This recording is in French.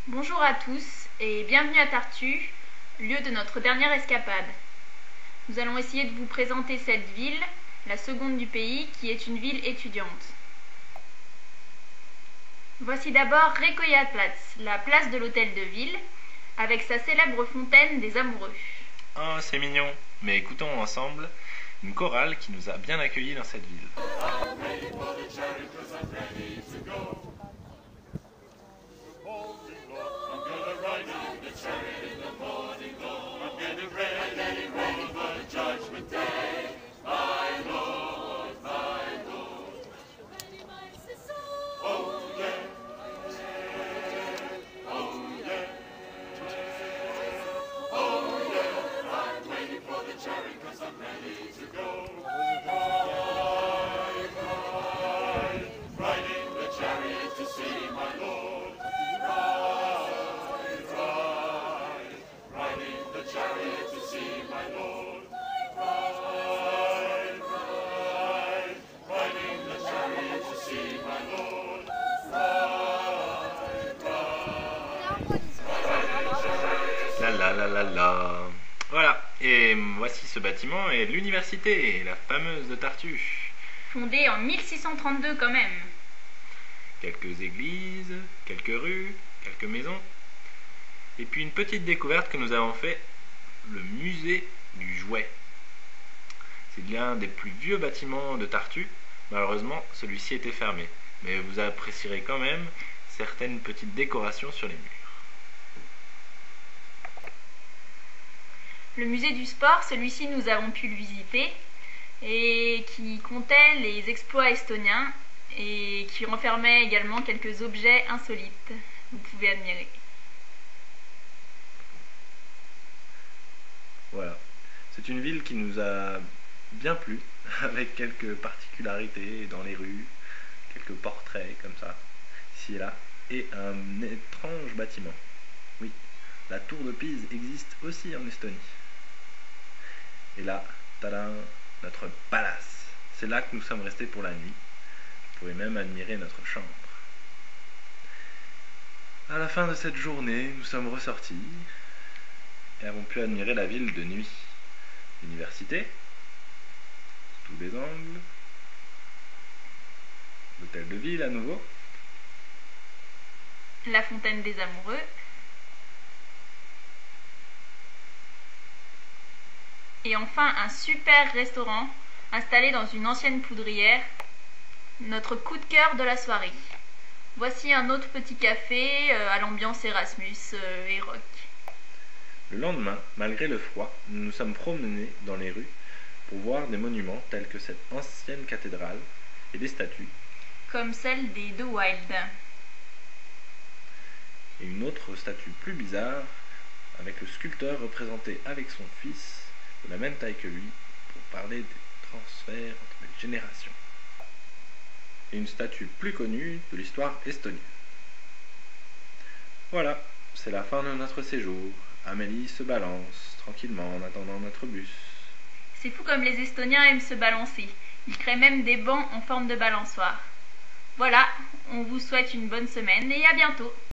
Bonjour à tous et bienvenue à Tartu, lieu de notre dernière escapade. Nous allons essayer de vous présenter cette ville, la seconde du pays, qui est une ville étudiante. Voici d'abord Rekoyaplatz, la place de l'hôtel de ville, avec sa célèbre fontaine des amoureux. Oh, c'est mignon. Mais écoutons ensemble une chorale qui nous a bien accueillis dans cette ville. La. Voilà, et voici ce bâtiment est l'université, la fameuse de Tartu. Fondée en 1632 quand même. Quelques églises, quelques rues, quelques maisons. Et puis une petite découverte que nous avons fait, le musée du jouet. C'est l'un des plus vieux bâtiments de Tartu. Malheureusement, celui-ci était fermé. Mais vous apprécierez quand même certaines petites décorations sur les murs. Le musée du sport, celui-ci nous avons pu le visiter, et qui comptait les exploits estoniens et qui renfermait également quelques objets insolites. Vous pouvez admirer. Voilà, c'est une ville qui nous a bien plu, avec quelques particularités dans les rues, quelques portraits comme ça, ici et là, et un étrange bâtiment. Oui, la tour de Pise existe aussi en Estonie. Et là, tadam, notre palace. C'est là que nous sommes restés pour la nuit. Vous pouvez même admirer notre chambre. À la fin de cette journée, nous sommes ressortis et avons pu admirer la ville de nuit. L'université, sous tous les angles, l'hôtel de ville à nouveau, la fontaine des amoureux, et enfin un super restaurant installé dans une ancienne poudrière, notre coup de cœur de la soirée. Voici un autre petit café à l'ambiance Erasmus et rock. Le lendemain, malgré le froid, nous nous sommes promenés dans les rues pour voir des monuments tels que cette ancienne cathédrale et des statues, comme celle des De Wilde. Et une autre statue plus bizarre, avec le sculpteur représenté avec son fils, de la même taille que lui, pour parler des transferts entre les générations. Et une statue plus connue de l'histoire estonienne. Voilà, c'est la fin de notre séjour. Amélie se balance tranquillement en attendant notre bus. C'est fou comme les Estoniens aiment se balancer. Ils créent même des bancs en forme de balançoire. Voilà, on vous souhaite une bonne semaine et à bientôt.